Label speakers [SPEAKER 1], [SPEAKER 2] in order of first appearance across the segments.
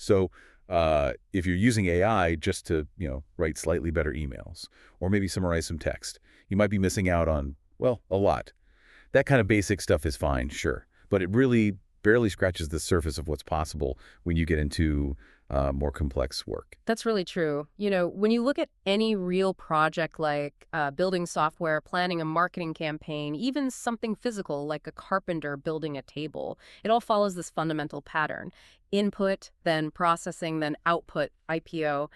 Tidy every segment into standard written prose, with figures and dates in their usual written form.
[SPEAKER 1] So if you're using AI just to, write slightly better emails or maybe summarize some text, you might be missing out on, well, a lot. That kind of basic stuff is fine, sure, but it really barely scratches the surface of what's possible when you get into more complex work.
[SPEAKER 2] That's really true. When you look at any real project like building software, planning a marketing campaign, even something physical like a carpenter building a table, it all follows this fundamental pattern. Input, then processing, then output, IPO.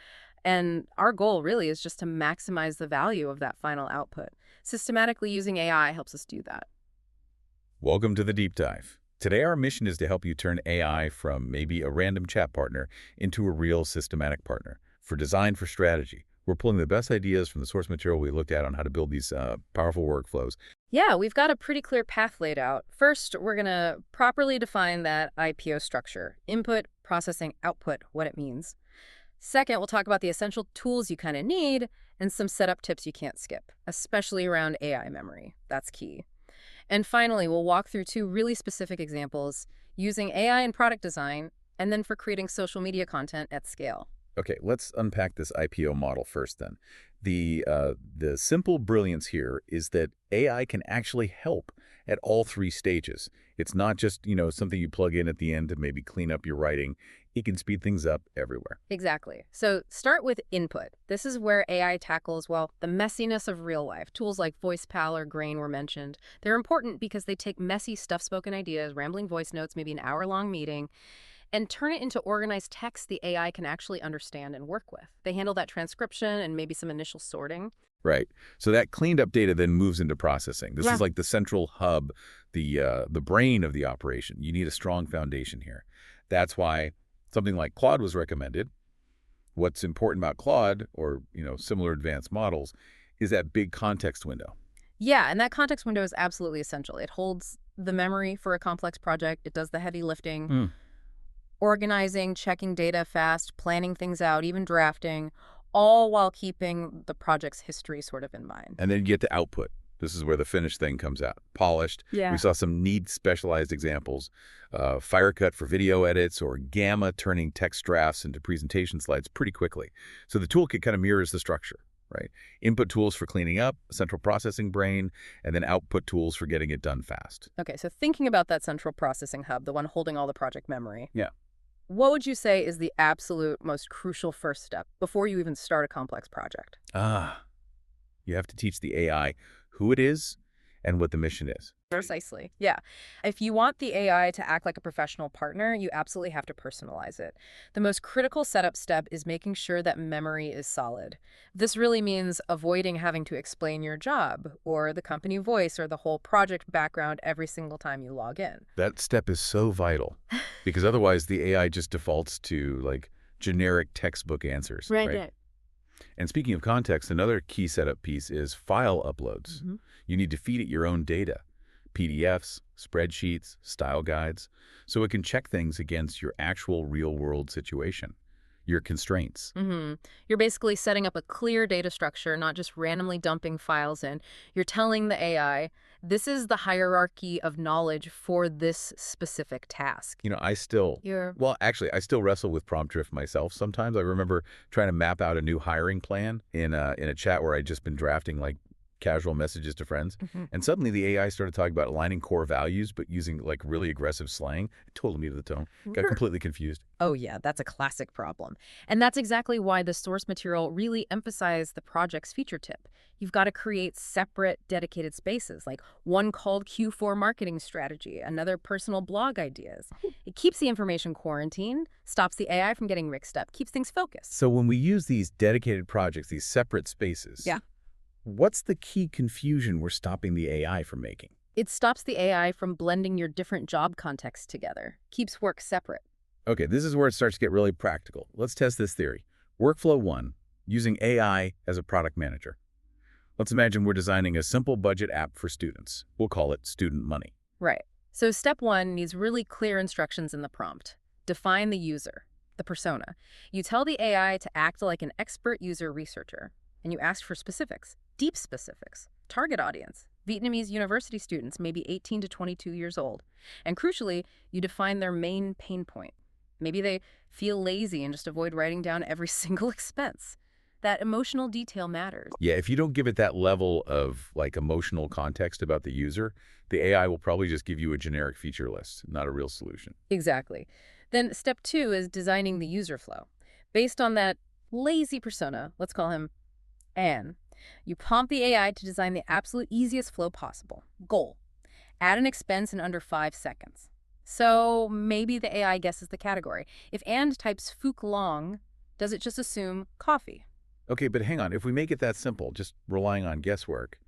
[SPEAKER 2] And our goal really is just to maximize the value of that final output. Systematically using AI helps us do that.
[SPEAKER 1] Welcome to the Deep Dive. Today, our mission is to help you turn AI from maybe a random chat partner into a real systematic partner. For design, for strategy, we're pulling the best ideas from the source material we looked at on how to build these powerful workflows.
[SPEAKER 2] Yeah, we've got a pretty clear path laid out. First, we're going to properly define that IPO structure: input, processing, output, what it means. Second, we'll talk about the essential tools you kind of need and some setup tips you can't skip, especially around AI memory. That's key. And finally, we'll walk through two really specific examples using AI in product design and then for creating social media content at scale.
[SPEAKER 1] Okay, let's unpack this IPO model first then. The simple brilliance here is that AI can actually help at all three stages. It's not just, something you plug in at the end to maybe clean up your writing. It can speed things up everywhere.
[SPEAKER 2] Exactly. So start with input. This is where AI tackles, well, the messiness of real life. Tools like VoicePal or Grain were mentioned. They're important because they take messy, stuff-spoken ideas, rambling voice notes, maybe an hour-long meeting, and turn it into organized text the AI can actually understand and work with. They handle that transcription and maybe some initial sorting.
[SPEAKER 1] Right. So that cleaned up data then moves into processing. This
[SPEAKER 2] Yeah.
[SPEAKER 1] is like the central hub, the brain of the operation. You need a strong foundation here. That's why something like Claude was recommended. What's important about Claude or, similar advanced models is that big context window.
[SPEAKER 2] Yeah, and that context window is absolutely essential. It holds the memory for a complex project. It does the heavy lifting,
[SPEAKER 1] Mm.
[SPEAKER 2] organizing, checking data fast, planning things out, even drafting, all while keeping the project's history sort of in mind.
[SPEAKER 1] And then you get to output. This is where the finished thing comes out, polished.
[SPEAKER 2] Yeah.
[SPEAKER 1] We saw some neat specialized examples, Firecut for video edits or Gamma turning text drafts into presentation slides pretty quickly. So the toolkit kind of mirrors the structure, right? Input tools for cleaning up, central processing brain, and then output tools for getting it done fast.
[SPEAKER 2] Okay, so thinking about that central processing hub, the one holding all the project memory,
[SPEAKER 1] Yeah.
[SPEAKER 2] what would you say is the absolute most crucial first step before you even start a complex project?
[SPEAKER 1] You have to teach the AI who it is and what the mission is.
[SPEAKER 2] Precisely. Yeah. If you want the AI to act like a professional partner, you absolutely have to personalize it. The most critical setup step is making sure that memory is solid. This really means avoiding having to explain your job or the company voice or the whole project background every single time you log in.
[SPEAKER 1] That step is so vital because otherwise the AI just defaults to like generic textbook answers, right? And speaking of context, another key setup piece is file uploads.
[SPEAKER 2] Mhm.
[SPEAKER 1] You need to feed it your own data, PDFs, spreadsheets, style guides, so it can check things against your actual real-world situation, your constraints.
[SPEAKER 2] You're basically setting up a clear data structure, not just randomly dumping files in. You're telling the AI, this is the hierarchy of knowledge for this specific task.
[SPEAKER 1] I still,
[SPEAKER 2] You're
[SPEAKER 1] I still wrestle with prompt drift myself sometimes. I remember trying to map out a new hiring plan in a chat where I'd just been drafting like casual messages to friends.
[SPEAKER 2] Mhm.
[SPEAKER 1] And suddenly the AI started talking about aligning core values, but using like really aggressive slang. It totally muted the tone. Got completely confused.
[SPEAKER 2] Oh yeah, that's a classic problem. And that's exactly why the source material really emphasized the project's feature tip. You've got to create separate, dedicated spaces, like one called Q4 marketing strategy, another personal blog ideas. It keeps the information quarantined, stops the AI from getting mixed up, keeps things focused.
[SPEAKER 1] So when we use these dedicated projects, these separate spaces,
[SPEAKER 2] Yeah.
[SPEAKER 1] what's the key confusion we're stopping the AI from making?
[SPEAKER 2] It stops the AI from blending your different job contexts together, keeps work separate.
[SPEAKER 1] Okay, this is where it starts to get really practical. Let's test this theory. Workflow 1, using AI as a product manager. Let's imagine we're designing a simple budget app for students. We'll call it Student Money.
[SPEAKER 2] Right. So step one needs really clear instructions in the prompt. Define the user, the persona. You tell the AI to act like an expert user researcher, and you ask for specifics, deep specifics. Target audience, Vietnamese university students, maybe 18 to 22 years old. And crucially, you define their main pain point. Maybe they feel lazy and just avoid writing down every single expense. That emotional detail matters.
[SPEAKER 1] Yeah, if you don't give it that level of like emotional context about the user, the AI will probably just give you a generic feature list, not a real solution.
[SPEAKER 2] Exactly. Then step 2 is designing the user flow. Based on that lazy persona, let's call him Anne, you prompt the AI to design the absolute easiest flow possible. Goal: add an expense in under 5 seconds. So maybe the AI guesses the category. If Anne types Fook Long, does it just assume coffee?
[SPEAKER 1] Okay, but hang on. If we make it that simple, just relying on guesswork,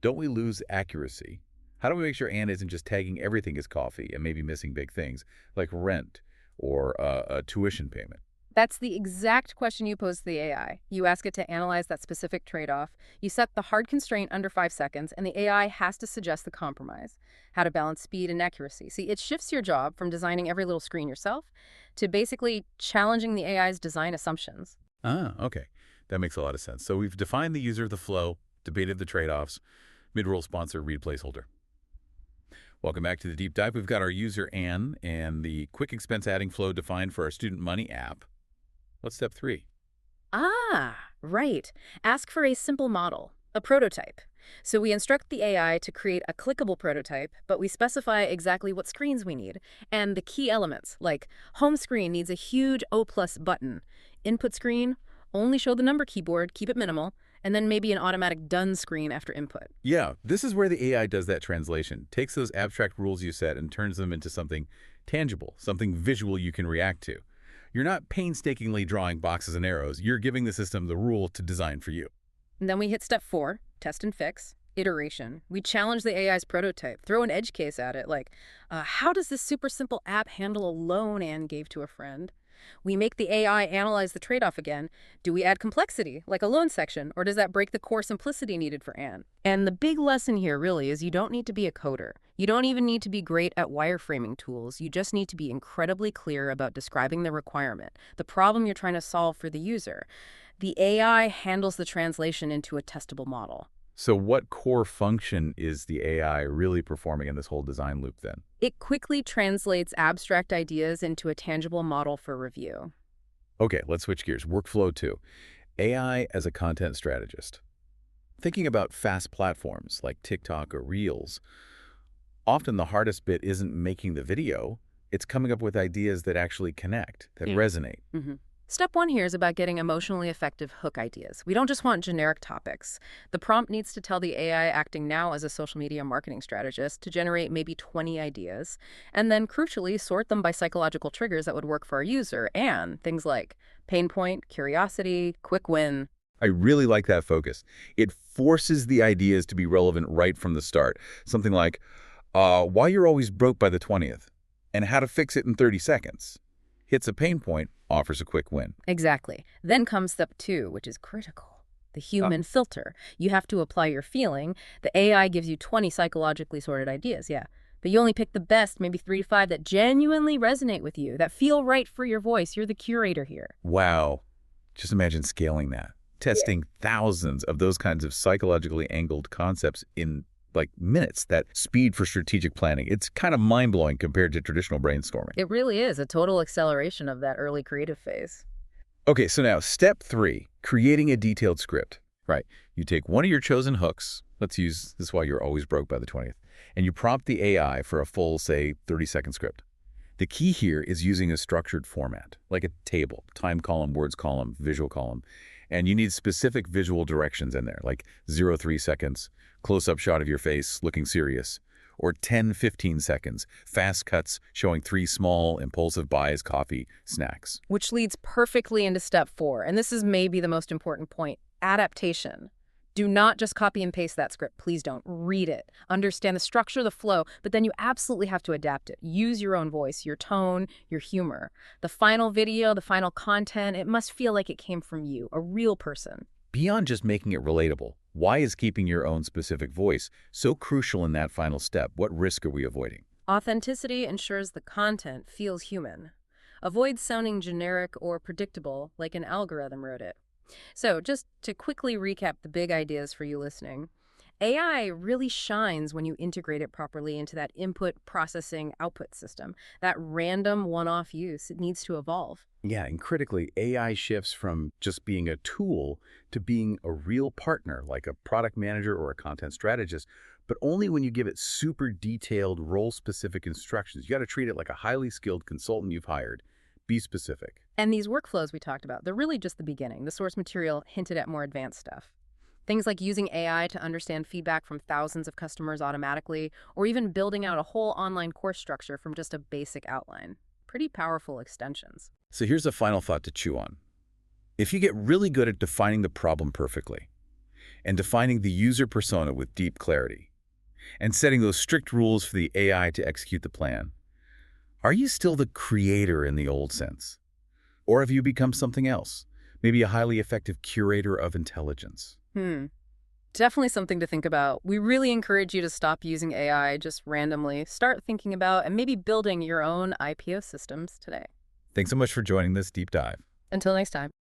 [SPEAKER 1] don't we lose accuracy? How do we make sure Anne isn't just tagging everything as coffee and maybe missing big things like rent or a tuition payment?
[SPEAKER 2] That's the exact question you pose to the AI. You ask it to analyze that specific trade-off. You set the hard constraint under 5 seconds, and the AI has to suggest the compromise, how to balance speed and accuracy. See, it shifts your job from designing every little screen yourself to basically challenging the AI's design assumptions.
[SPEAKER 1] Ah, okay. That makes a lot of sense. So we've defined the user of the flow, debated the trade-offs, mid-roll sponsor, read placeholder. Welcome back to the deep dive. We've got our user Anne and the quick expense adding flow defined for our student money app. What's step 3?
[SPEAKER 2] Ah, right. Ask for a simple model, a prototype. So we instruct the AI to create a clickable prototype, but we specify exactly what screens we need and the key elements, like home screen needs a huge O+ button, input screen, only show the number keyboard, keep it minimal, and then maybe an automatic done screen after input.
[SPEAKER 1] Yeah, this is where the AI does that translation, takes those abstract rules you set and turns them into something tangible, something visual you can react to. You're not painstakingly drawing boxes and arrows. You're giving the system the rule to design for you.
[SPEAKER 2] And then we hit step 4, test and fix, iteration. We challenge the AI's prototype, throw an edge case at it, like, how does this super simple app handle a loan Anne gave to a friend? We make the AI analyze the trade-off again. Do we add complexity, like a loan section, or does that break the core simplicity needed for Anne? And the big lesson here really is you don't need to be a coder. You don't even need to be great at wireframing tools. You just need to be incredibly clear about describing the requirement, the problem you're trying to solve for the user. The AI handles the translation into a testable model.
[SPEAKER 1] So what core function is the AI really performing in this whole design loop then?
[SPEAKER 2] It quickly translates abstract ideas into a tangible model for review.
[SPEAKER 1] Okay, let's switch gears. Workflow 2. AI as a content strategist. Thinking about fast platforms like TikTok or Reels, often the hardest bit isn't making the video, it's coming up with ideas that actually connect, that resonate.
[SPEAKER 2] Mhm. Step 1 here is about getting emotionally effective hook ideas. We don't just want generic topics. The prompt needs to tell the AI acting now as a social media marketing strategist to generate maybe 20 ideas, and then crucially sort them by psychological triggers that would work for our user, and things like pain point, curiosity, quick win.
[SPEAKER 1] I really like that focus. It forces the ideas to be relevant right from the start. Something like, why you're always broke by the 20th, and how to fix it in 30 seconds. Hits a pain point, offers a quick win.
[SPEAKER 2] Exactly. Then comes step 2, which is critical. The human filter. You have to apply your feeling. The AI gives you 20 psychologically sorted ideas, yeah. But you only pick the best, maybe 3 to 5, that genuinely resonate with you, that feel right for your voice. You're the curator here.
[SPEAKER 1] Wow. Just imagine scaling that. Testing thousands of those kinds of psychologically angled concepts in like minutes, that speed for strategic planning. It's kind of mind-blowing compared to traditional brainstorming.
[SPEAKER 2] It really is a total acceleration of that early creative phase.
[SPEAKER 1] Okay, so now step 3, creating a detailed script. Right. You take one of your chosen hooks. Let's use this is why you're always broke by the 20th. And you prompt the AI for a full, say, 30-second script. The key here is using a structured format, like a table, time column, words column, visual column. And you need specific visual directions in there, like 0-3 seconds, close-up shot of your face looking serious, or 10-15 seconds, fast cuts showing 3 small, impulsive buys, coffee, snacks.
[SPEAKER 2] Which leads perfectly into step 4, and this is maybe the most important point, adaptation. Do not just copy and paste that script. Please don't. Read it. Understand the structure, the flow, but then you absolutely have to adapt it. Use your own voice, your tone, your humor. The final video, the final content, it must feel like it came from you, a real person.
[SPEAKER 1] Beyond just making it relatable, why is keeping your own specific voice so crucial in that final step? What risk are we avoiding?
[SPEAKER 2] Authenticity ensures the content feels human. Avoid sounding generic or predictable like an algorithm wrote it. So just to quickly recap the big ideas for you listening, AI really shines when you integrate it properly into that input, processing, output system. That random one-off use, it needs to evolve.
[SPEAKER 1] Yeah, and critically, AI shifts from just being a tool to being a real partner, like a product manager or a content strategist, but only when you give it super detailed, role-specific instructions. You got to treat it like a highly skilled consultant you've hired. Be specific.
[SPEAKER 2] And these workflows we talked about, they're really just the beginning. The source material hinted at more advanced stuff. Things like using AI to understand feedback from thousands of customers automatically, or even building out a whole online course structure from just a basic outline. Pretty powerful extensions.
[SPEAKER 1] So here's a final thought to chew on. If you get really good at defining the problem perfectly, and defining the user persona with deep clarity, and setting those strict rules for the AI to execute the plan, are you still the creator in the old sense? Or have you become something else? Maybe a highly effective curator of intelligence?
[SPEAKER 2] Hmm. Definitely something to think about. We really encourage you to stop using AI just randomly. Start thinking about and maybe building your own IPO systems today.
[SPEAKER 1] Thanks so much for joining this deep dive.
[SPEAKER 2] Until next time.